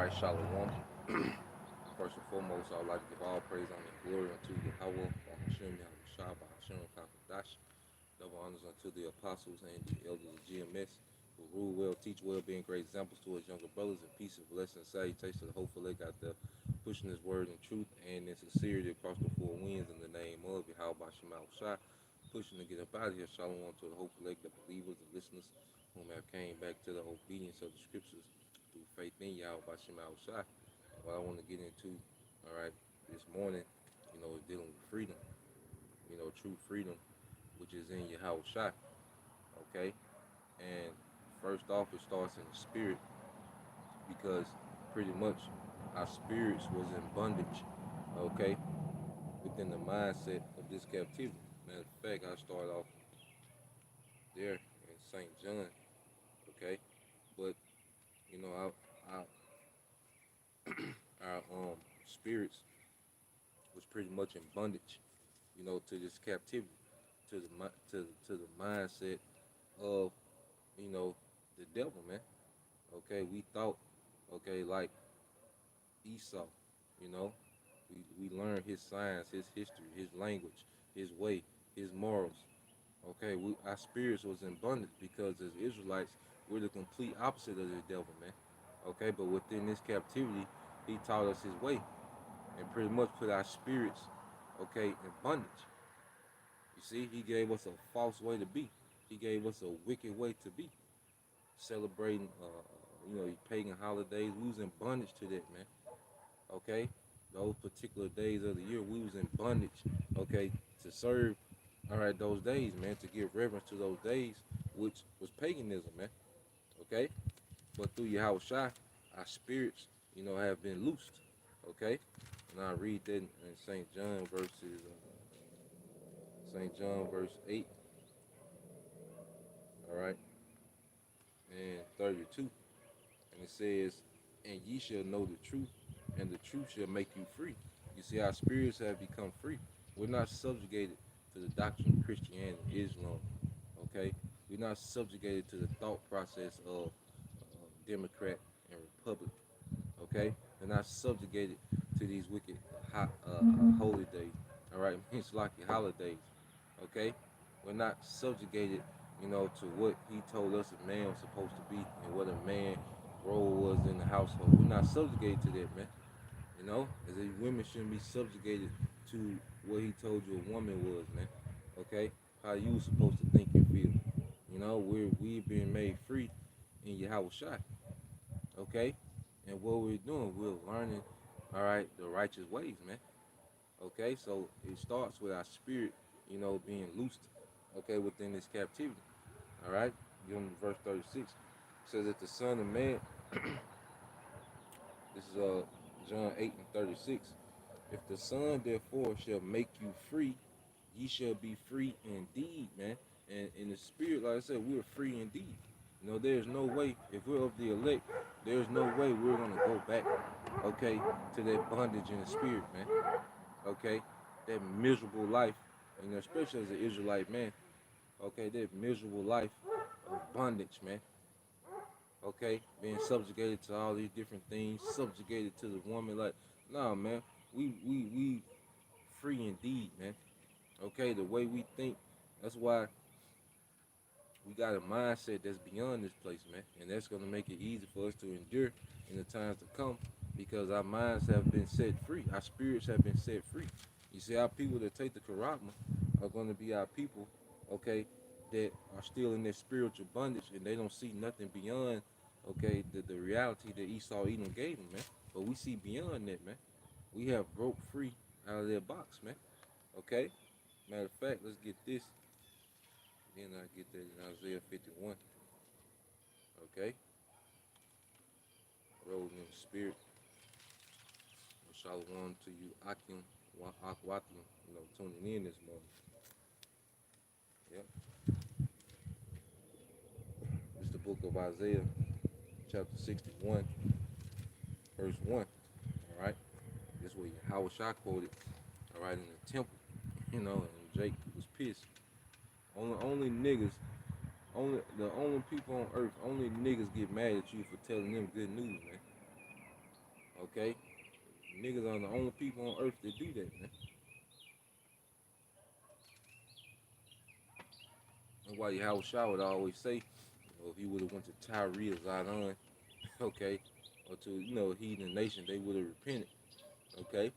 right, Shalom. First and foremost, I would like to give all praise, honor, and glory unto Yahweh, Bahashem, Yahushua, Bahashem, Kakadash. Double honors unto the apostles and the elders of GMS, who rule well, teach well, being great examples to his younger brothers, and peace and blessing and salutation to the hopeful leg out there, pushing his word in truth and in sincerity across the four winds in the name of Yahweh, Bahashem, Yahushua, pushing to get up out of here. Shalom to the hopeful leg, the believers, the listeners, whom have came back to the obedience of the scriptures through faith in Yahweh, Bahashem, Yahushua. What I want to get into, all right, this morning, is dealing with freedom, true freedom, which is in Yahweh Shai, okay? And first off, it starts in the spirit because pretty much our spirits was in bondage, okay, within the mindset of this captivity. Matter of fact, I start off there in St. John, okay? But, our spirits was pretty much in bondage, to this captivity, to the mindset of, the devil, man. Okay, we thought, okay, like Esau, you know, we learned his science, his history, his language, his way, his morals. Okay, our spirits was in bondage because as Israelites, we're the complete opposite of the devil, man. Okay, but within this captivity, he taught us his way and pretty much put our spirits, okay, in bondage. You see, he gave us a false way to be. He gave us a wicked way to be. Celebrating, pagan holidays. We was in bondage to that, man. Okay, those particular days of the year, we was in bondage. Okay, to serve, all right, those days, man, to give reverence to those days, which was paganism, man. Okay, but through Yahweh Shai, our spirits, have been loosed. Okay, and I read that in St. John verse 8, all right, and 32. And it says, and ye shall know the truth, and the truth shall make you free. You see, our spirits have become free. We're not subjugated to the doctrine of Christianity, Islam, okay? We're not subjugated to the thought process of Democrat and Republic, okay? We're not subjugated to these wicked holy days, all right? It's like the holidays, okay? We're not subjugated, to what he told us a man was supposed to be and what a man role was in the household. We're not subjugated to that, man. As a women shouldn't be subjugated to what he told you a woman was, man. Okay? How you was supposed to think and feel. We've been made free in Yahweh Shai. Okay? And what we're doing, we're learning, all right, the righteous ways, man. Okay? So it starts with our spirit, being loosed, okay, within this captivity. All right? Give them verse 36. It says that the Son of Man, this is John 8 and 36. If the Son therefore shall make you free, ye shall be free indeed, man. And in the spirit, like I said, we're free indeed. There's no way, if we're of the elect, there's no way we're going to go back, okay, to that bondage in the spirit, man. Okay? That miserable life, especially as an Israelite man, okay, that miserable life of bondage, man. Okay, being subjugated to all these different things, subjugated to the woman, like, nah, man, we free indeed, man. Okay, the way we think, that's why we got a mindset that's beyond this place, man, and that's gonna make it easy for us to endure in the times to come, because our minds have been set free, our spirits have been set free. You see, our people that take the Karama are gonna be our people, okay, that are still in their spiritual bondage and they don't see nothing beyond, okay, the reality that Esau Edom gave them, man. But we see beyond that, man. We have broke free out of their box, man. Okay? Matter of fact, let's get this. Then I get that in Isaiah 51. Okay? Rolling in the spirit. Shalom to you, Akim, Akwakim, tuning in this morning. Yep. It's the book of Isaiah, chapter 61, verse 1. All right? This way Yahushua quoted, all right, in the temple, and Jake was pissed. Only niggas, the only people on earth, only niggas get mad at you for telling them good news, man. Okay, niggas are the only people on earth that do that, man. That's why Yahweh Shah would always say, if he would have went to Tyre or Zidon, okay, or to a heathen nation, they would have repented, okay.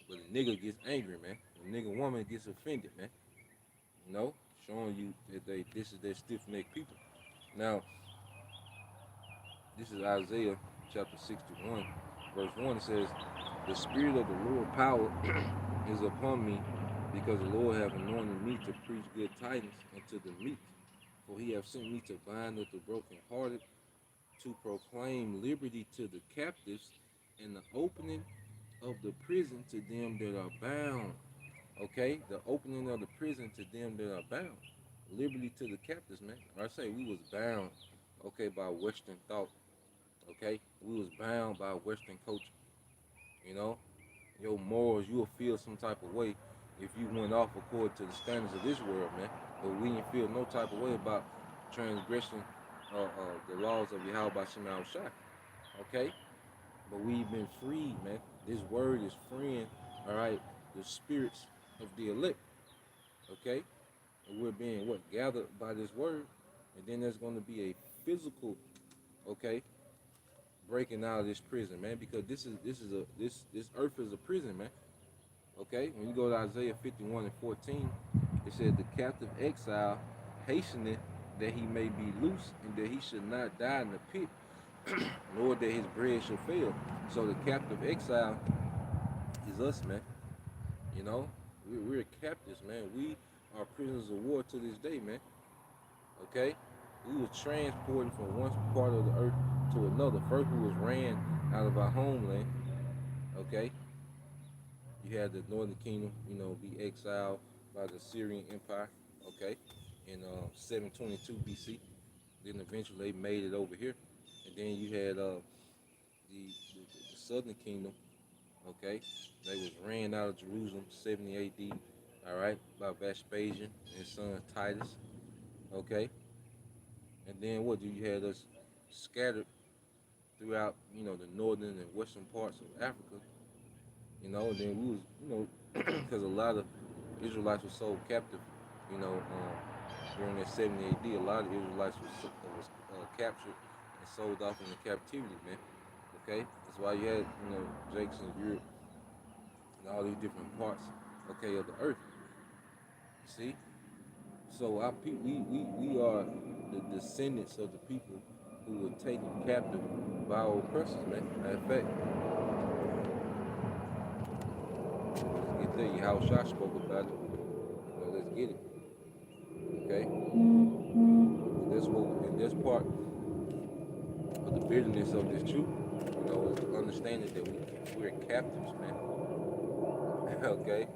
But a nigga gets angry, man. A nigga woman gets offended, man. You know, showing you that this is their stiff necked people. Now, this is Isaiah chapter 61, verse 1. It says, "The spirit of the Lord power is upon me, because the Lord hath anointed me to preach good tidings unto the meek. For he hath sent me to bind up the brokenhearted, to proclaim liberty to the captives, and the opening of the prison to them that are bound." Okay, the opening of the prison to them that are bound. Liberty to the captives, man. I say we was bound, okay, by Western thought. Okay, we was bound by Western culture. You know, your morals, you'll feel some type of way if you went off according to the standards of this world, man. But we didn't feel no type of way about transgressing the laws of Yahweh Shema Shai. Okay, but we've been freed, man. This word is freeing, all right, the spirits of the elect. Okay, and we're being gathered by this word, and then there's going to be a physical, okay, breaking out of this prison, man, because this earth is a prison, man. Okay, when you go to Isaiah 51 and 14, it said the captive exile hasteneth that he may be loose, and that he should not die in the pit, nor that his bread shall fail. So the captive exile is us, man. You know, we're captives, man. We are prisoners of war to this day, man. Okay, we were transported from one part of the earth to another. First, we was ran out of our homeland. Okay, you had the Northern Kingdom, be exiled by the Syrian Empire. Okay, in 722 BC. Then eventually they made it over here, and then you had the Southern Kingdom. Okay, they was ran out of Jerusalem 70 A.D. All right, by Vespasian and his son Titus. Okay, and then what? You had us scattered throughout, the northern and western parts of Africa. And then we was, because a lot of Israelites were sold captive, during that 70 AD. A lot of Israelites was captured and sold off into captivity, man. Okay, that's why you had, Jakes in Europe and all these different parts, okay, of the earth. See, so our people, we are the descendants of the people who were taken captive by our oppressors, man. Matter of fact, let's get there. How Shah spoke about it. Let's get it. Okay? And that's part of the bitterness of this truth, is the understanding that we're captives, man. Okay?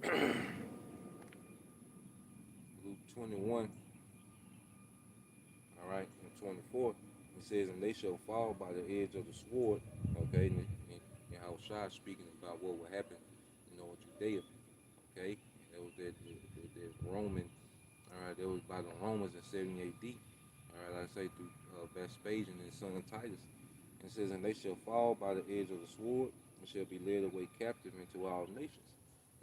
This is Luke 21, all right, and 24. It says, "And they shall fall by the edge of the sword." Okay? And how Shah is speaking about what will happen, in Judea. Okay? That was that Roman. All right, that was by the Romans in 70 AD. All right, like I say, through Vespasian and his son Titus. And it says, "And they shall fall by the edge of the sword, and shall be led away captive into all nations.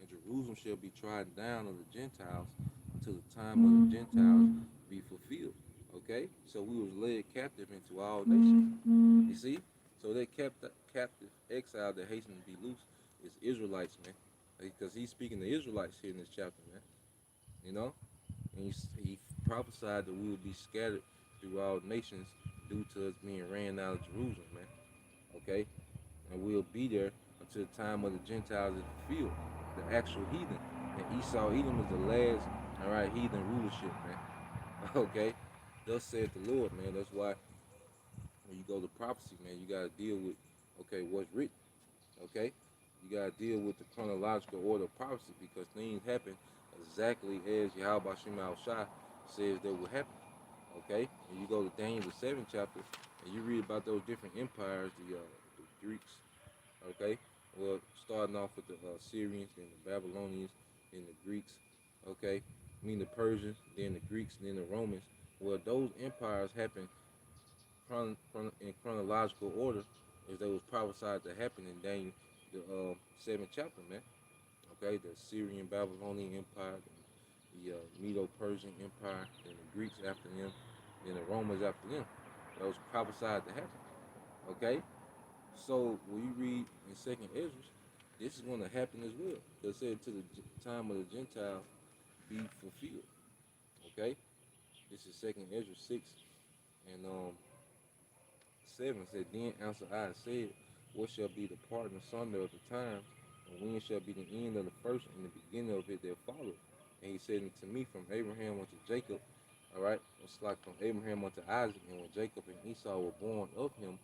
And Jerusalem shall be trodden down of the Gentiles until the time of the Gentiles be fulfilled." Okay, so we was led captive into all nations. You see, so that captive exile that hastened to be loose is Israelites, man, because he's speaking to Israelites here in this chapter, man. You know, and he prophesied that we would be scattered through all nations due to us being ran out of Jerusalem, man. Okay, and we'll be there until the time of the Gentiles is fulfilled, the actual heathen. And Esau, Edom is the last, all right, heathen rulership, man. Okay, thus saith the Lord, man. That's why when you go to prophecy, man, you gotta deal with, okay, what's written. Okay, you gotta deal with the chronological order of prophecy, because things happen exactly as Yahweh Shema Shai says that will happen. Okay, and you go to Daniel the seventh chapter, and you read about those different empires, the Greeks. Okay, well, starting off with the Syrians, then the Babylonians, then the Greeks. Okay, I mean the Persians, then the Greeks, then the Romans. Well, those empires happened in chronological order as they was prophesied to happen in Daniel the seventh chapter, man. Okay, the Syrian Babylonian Empire, the Medo-Persian Empire, then the Greeks after them, then the Romans after them. That was prophesied to happen. Okay, so when you read in Second Ezra, this is going to happen as well. It said to the time of the Gentiles be fulfilled. Okay, this is Second Ezra 6 and 7 said, then answer I and said, what shall be the part and asunder of the times, and when shall be the end of the first and the beginning of it that followeth? And he said unto me, from Abraham unto Jacob, all right, it's like from Abraham unto Isaac, and when Jacob and Esau were born of him,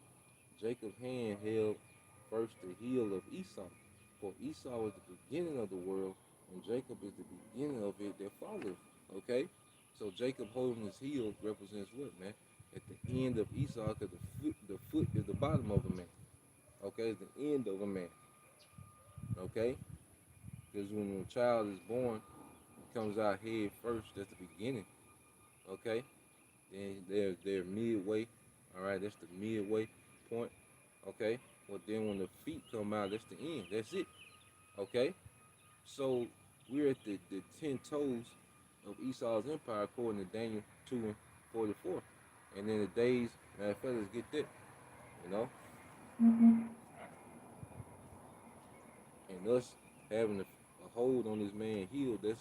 Jacob's hand held first the heel of Esau, for Esau is the beginning of the world, and Jacob is the beginning of it that followeth. Okay, so Jacob holding his heel represents what, man? At the end of Esau, because the foot is the bottom of a man. Okay, it's the end of a man. Okay, because when a child is born, it comes out head first. That's the beginning. Okay, then they're midway. All right, that's the midway point. Okay, well then when the feet come out, that's the end. That's it. Okay, so we're at the 10 toes of Esau's empire according to Daniel 2:44. And then the days, man, fellas, get that, you know, and us having a hold on this man's heel, that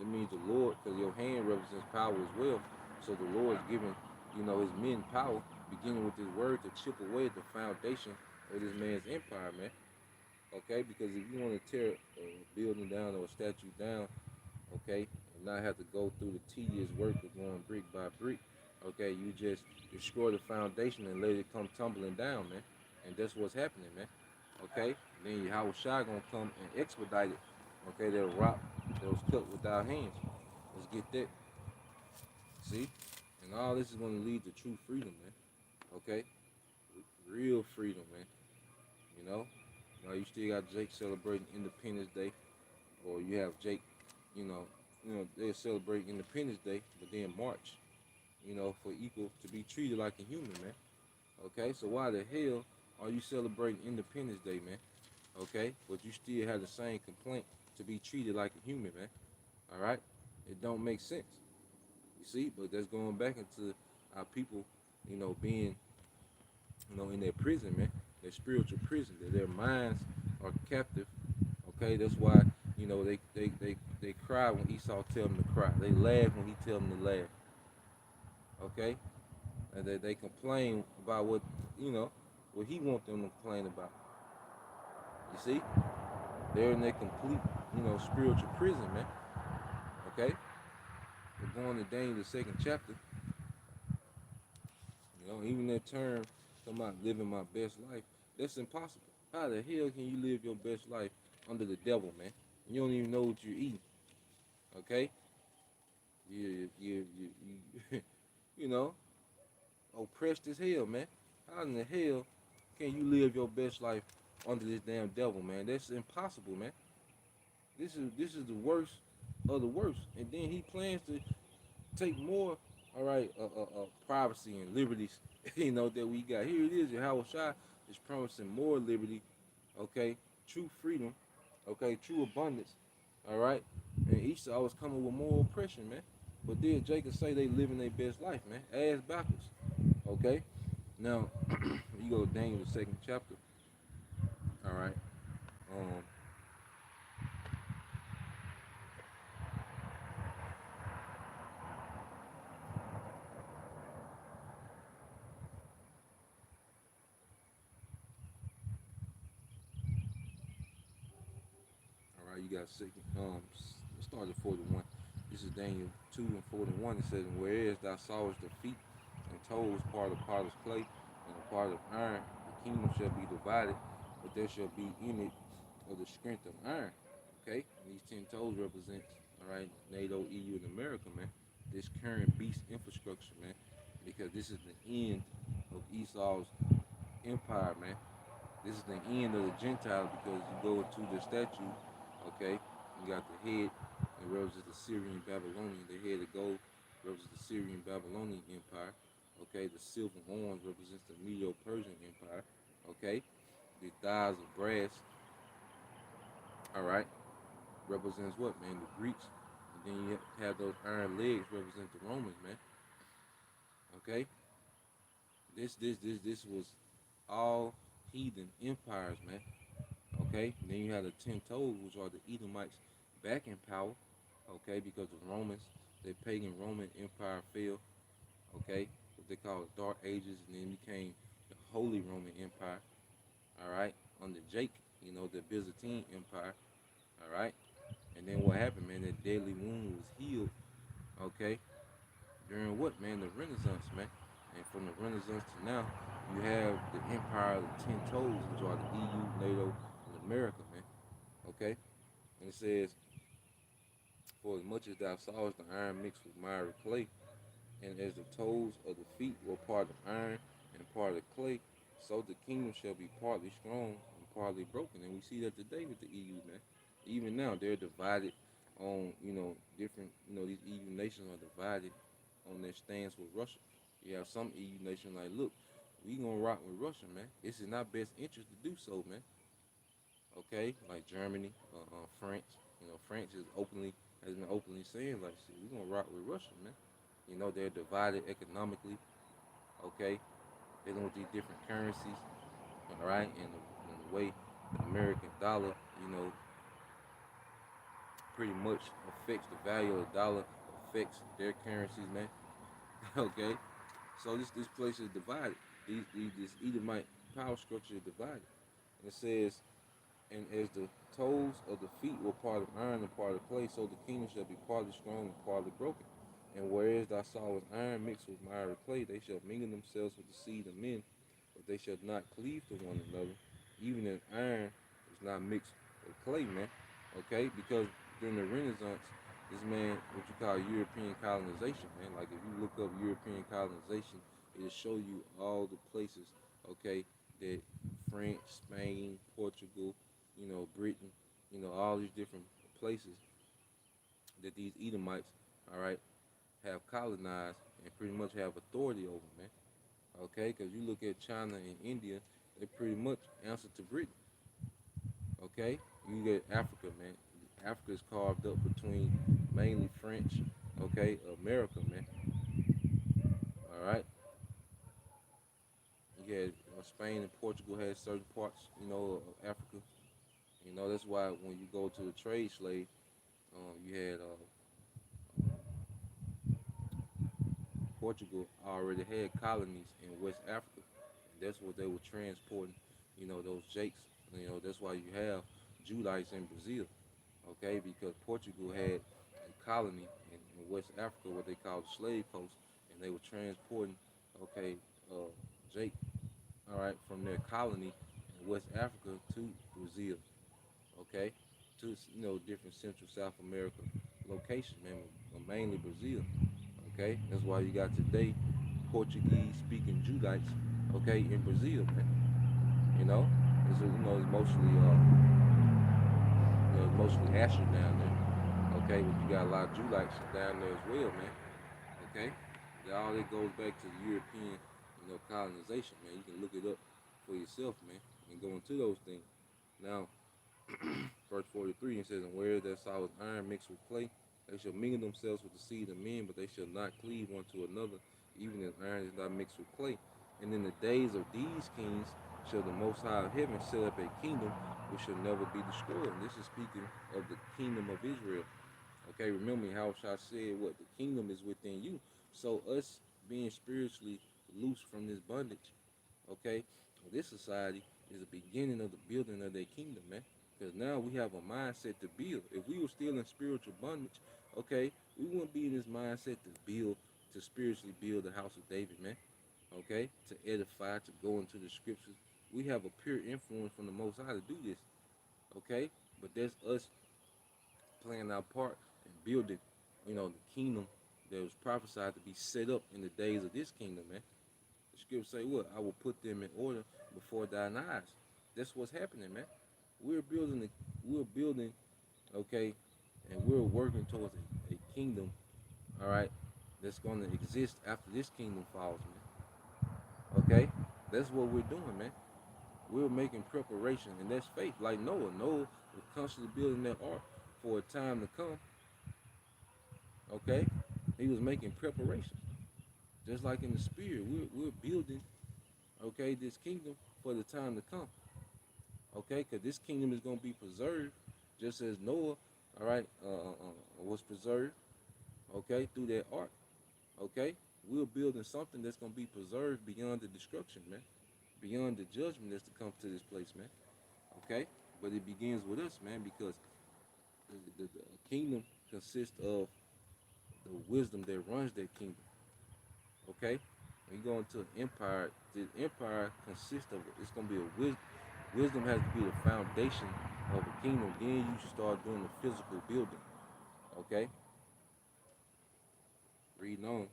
means the Lord, because your hand represents power as well. So the Lord's giving, his men power, beginning with his word to chip away at the foundation of this man's empire, man. Okay, because if you want to tear a building down or a statue down, okay, and not have to go through the tedious work of going brick by brick, okay, you just destroy the foundation and let it come tumbling down, man. And that's what's happening, man. Okay, then Yahweh Shai gonna come and expedite it. Okay, that rock that was cut with our hands. Let's get that. See, and all this is gonna lead to true freedom, man. Okay, real freedom, man. You know, now you still got Jake celebrating Independence Day, or you have Jake, they're celebrating Independence Day, but then March, for equal to be treated like a human, man. Okay, so why the hell are you celebrating Independence Day, man? Okay, but you still have the same complaint to be treated like a human, man. All right, it don't make sense. You see, but that's going back into our people, being, in their prison, man, their spiritual prison, that their minds are captive. Okay, that's why, they cry when Esau tell them to cry. They laugh when he tell them to laugh. Okay, and they complain about what he want them to complain about. You see, they're in their complete, spiritual prison, man. Okay, we're going to Daniel the second chapter. Even that term, talking about living my best life, that's impossible. How the hell can you live your best life under the devil, man? You don't even know what you're eating. Okay, you you know, oppressed as hell, man. How in the hell can you live your best life under this damn devil, man? That's impossible, man. This is the worst of the worst. And then he plans to take more, all right, privacy and liberties, that we got. Here it is, Yahweh Shai is promising more liberty, okay, true freedom, okay, true abundance, all right. And Esau was coming with more oppression, man. But then Jacob say they living their best life, man. Ass backwards, okay. Now you go to Daniel the second chapter, all right. Um, all right, you got second. Let's start at 41. This is Daniel 2:41. It says, "Whereas thou sawest the feet and toes part of potter's clay and a part of iron, the kingdom shall be divided, but there shall be in it of the strength of iron." Okay, and these 10 toes represents, all right, NATO, EU, and America, man. this current beast infrastructure, man, because this is the end of Esau's empire, man. This is the end of the Gentiles because you go to the statue, okay, you got the head, it represents the Syrian Babylonian, the head of gold represents the Syrian Babylonian Empire, okay, the silver horns represents the Medo Persian Empire, okay, the thighs of brass, all right, represents what, man? The Greeks. And then you have those iron legs represent the Romans, man. Okay? This was all heathen empires, man. Okay? And then you have the 10 toes, which are the Edomites back in power. Okay, because the Romans, the pagan Roman Empire fell. Okay, what they call the Dark Ages, and then became the Holy Roman Empire. All right, under Jake, the Byzantine Empire. All right, and then what happened, man? That deadly wound was healed. Okay, during what, man? The Renaissance, man. And from the Renaissance to now, you have the Empire of the Ten Toes, which are the EU, NATO, and America, man. Okay, and it says, for as much as thou sawest the iron mixed with miry clay, and as the toes of the feet were part of iron and part of clay, so the kingdom shall be partly strong and partly broken. And we see that today with the EU, man. Even now, they're divided on, different, these EU nations are divided on their stance with Russia. You have some EU nations like, look, we gonna rock with Russia, man. It's in our best interest to do so, man. Okay, like Germany, France. France has been openly saying like, shit, we gonna rock with Russia, man. They're divided economically. Okay, dealing with these different currencies, all right, and the way the American dollar, pretty much affects the value of the dollar, affects their currencies, man. Okay, so this place is divided. This Edomite power structure is divided. And it says, and as the toes of the feet were part of iron and part of clay, so the kingdom shall be partly strong and partly broken. And whereas thou sawest iron mixed with miry clay, they shall mingle themselves with the seed of men, but they shall not cleave to one another, even as iron is not mixed with clay, man. Okay, because during the Renaissance, this man, what you call European colonization, man. Like if you look up European colonization, it'll show you all the places, okay, that France, Spain, Portugal, Britain, all these different places that these Edomites, all right, have colonized and pretty much have authority over, man. Okay, because you look at China and India, they pretty much answer to Britain. Okay, you get Africa, man. Africa is carved up between mainly French, okay, America, man. All right, you had Spain and Portugal had certain parts, of Africa. That's why when you go to the trade slave, you had Portugal already had colonies in West Africa. And that's what they were transporting, those jakes. That's why you have Judites in Brazil, okay? Because Portugal had a colony in West Africa, what they call the slave coast, and they were transporting, okay, Jake, all right, from their colony in West Africa to Brazil, okay, to different Central South America locations, man, but mainly Brazil. Okay, that's why you got today Portuguese speaking Judites, okay, in Brazil, man. You know, it's mostly mostly Asher down there. Okay, but you got a lot of Judites down there as well, man. Okay, all it goes back to the European, colonization, man. You can look it up for yourself, man, and go into those things. Now, verse 43, it says, and where there saw iron mixed with clay, they shall mingle themselves with the seed of men, but they shall not cleave one to another, even as iron is not mixed with clay. And in the days of these kings shall the Most High of heaven set up a kingdom which shall never be destroyed. And this is speaking of the kingdom of Israel. Okay, remember how I said what the kingdom is within you. So us being spiritually loose from this bondage, okay, this society is the beginning of the building of their kingdom, man. Because now we have a mindset to build. If we were still in spiritual bondage, okay, we wouldn't be in this mindset to build, to spiritually build the house of David, man. Okay, to edify, to go into the scriptures. We have a pure influence from the Most High to do this, okay? But that's us playing our part and building, the kingdom that was prophesied to be set up in the days of this kingdom, man. The scripture say what? I will put them in order before thine eyes. That's what's happening, man. We're building, okay, and we're working towards a kingdom, all right, that's going to exist after this kingdom falls, man. Okay, that's what we're doing, man. We're making preparation, and that's faith. Like Noah, Noah was constantly building that ark for a time to come. Okay, he was making preparation, just like in the spirit. We're building, okay, this kingdom for the time to come. Okay, because this kingdom is going to be preserved, just as Noah, all right, was preserved. Okay, through that ark. Okay, we're building something that's going to be preserved beyond the destruction, man, beyond the judgment that's to come to this place, man. Okay, but it begins with us, man, because the kingdom consists of the wisdom that runs that kingdom. Okay, when you go into an empire, the empire consists of it's gonna be a wisdom. Wisdom has to be the foundation of a kingdom. Then you start doing the physical building. Okay, reading on.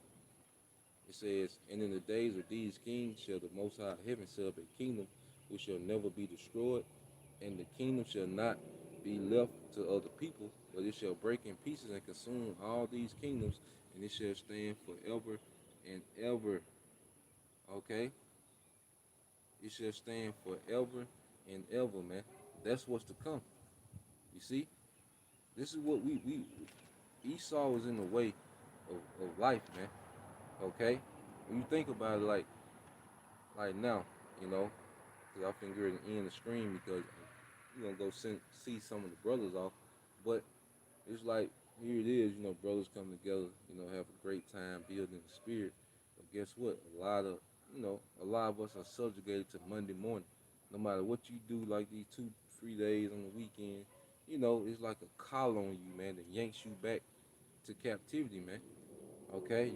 It says, and in the days of these kings shall the Most High heaven set up a kingdom which shall never be destroyed, and the kingdom shall not be left to other people, but it shall break in pieces and consume all these kingdoms, and it shall stand forever and ever. Okay? It shall stand forever and ever, man. That's what's to come. You see? This is what we Esau was in the way of life, man. Okay? When you think about it like now, you know, because I figure to end the stream because you're gonna go see some of the brothers off. But it's like here it is, you know, brothers come together, you know, have a great time building the spirit. But guess what? A lot of us are subjugated to Monday morning. No matter what you do, like these 2, 3 days on the weekend, you know, it's like a collar on you, man, that yanks you back to captivity, man. Okay,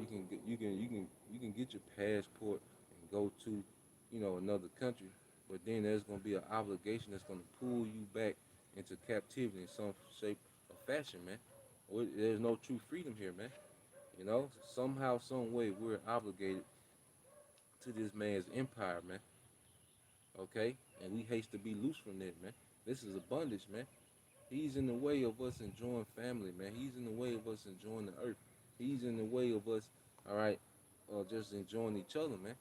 you can get your passport and go to, you know, another country, but then there's gonna be an obligation that's gonna pull you back into captivity in some shape or fashion, man. There's no true freedom here, man. You know, somehow, some way, we're obligated to this man's empire, man. Okay, and we hate to be loose from that, man. This is a bondage, man. He's in the way of us enjoying family, man. He's in the way of us enjoying the earth. He's in the way of us, all right, just enjoying each other, man.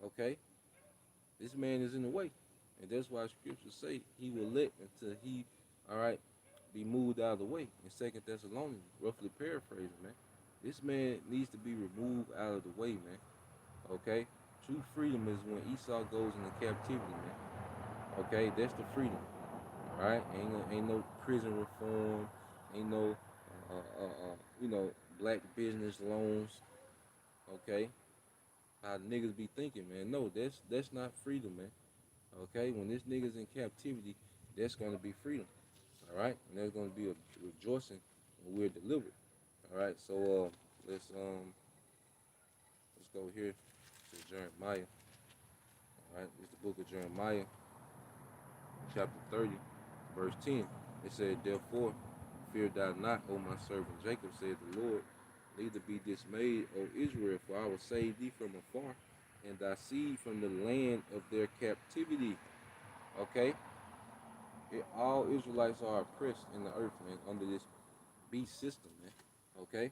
Okay, this man is in the way, and that's why scriptures say he will let until he, all right, be moved out of the way. In Second Thessalonians, roughly paraphrasing, man. This man needs to be removed out of the way, man. Okay, true freedom is when Esau goes into captivity, man. Okay, that's the freedom. All right, ain't no prison reform, ain't no you know, black business loans. Okay, how niggas be thinking, man. No, that's not freedom, man. Okay, when this nigga's in captivity, that's gonna be freedom. All right, and there's gonna be a rejoicing when we're delivered. All right, so let's go here to Jeremiah. All right, it's the book of Jeremiah, chapter 30, verse 10. It said, therefore, fear thou not, O my servant Jacob, said the Lord, neither be dismayed, O Israel, for I will save thee from afar, and thy seed from the land of their captivity. Okay? All Israelites are oppressed in the earth, man, under this beast system, man. Okay?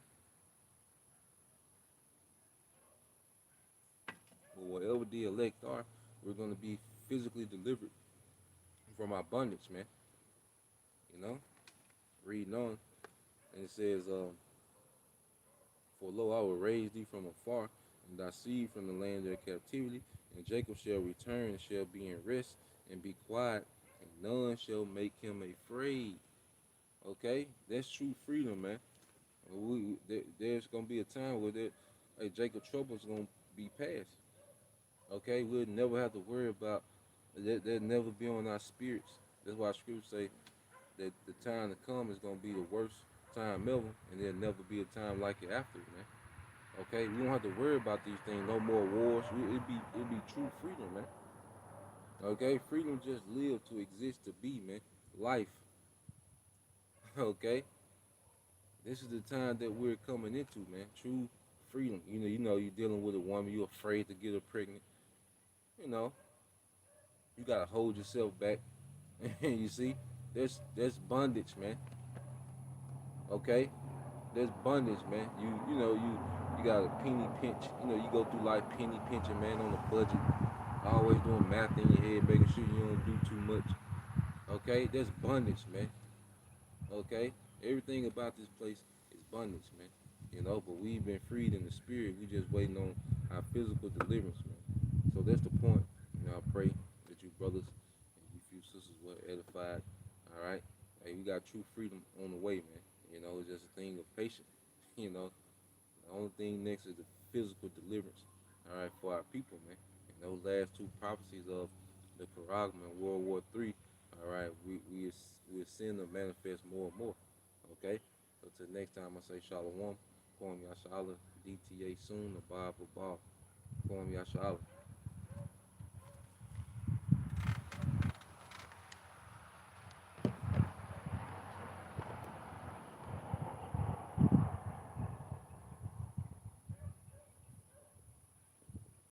But whatever the elect are, we're going to be physically delivered from our bondage, man. You know? Reading on, and it says, for lo, I will raise thee from afar, and thy seed from the land of their captivity, and Jacob shall return and shall be in rest and be quiet, and none shall make him afraid. Okay, that's true freedom, man. There's gonna be a time where Jacob trouble's gonna be past. Okay, we'll never have to worry about that. They'll never be on our spirits. That's why scriptures say that the time to come is gonna be the worst time ever, and there'll never be a time like it after, man. Okay, we don't have to worry about these things. No more wars. It'd be true freedom, man. Okay, freedom just live to exist to be, man. Life. Okay, This is the time that we're coming into, man. True freedom. You're dealing with a woman, you're afraid to get her pregnant. You know, you gotta hold yourself back. You see, there's bondage, man. Okay, there's bondage, man. You got a penny pinch. You go through life penny pinching, man, on a budget. Always doing math in your head, making sure you don't do too much. Okay, there's bondage, man. Okay, everything about this place is bondage, man. But we've been freed in the spirit. We just waiting on our physical deliverance, man. So that's the point. I pray that you brothers and you few sisters were edified. All right, hey, we got true freedom on the way, man. It's just a thing of patience. You know, the only thing next is the physical deliverance. All right, for our people, man. And those last two prophecies of the Paragma and World War III. All right, we're seeing them manifest more and more. Okay, so till next time, I say Shalom, Kwam Yashala, DTA soon, Abba Babal, Kwam Yashala.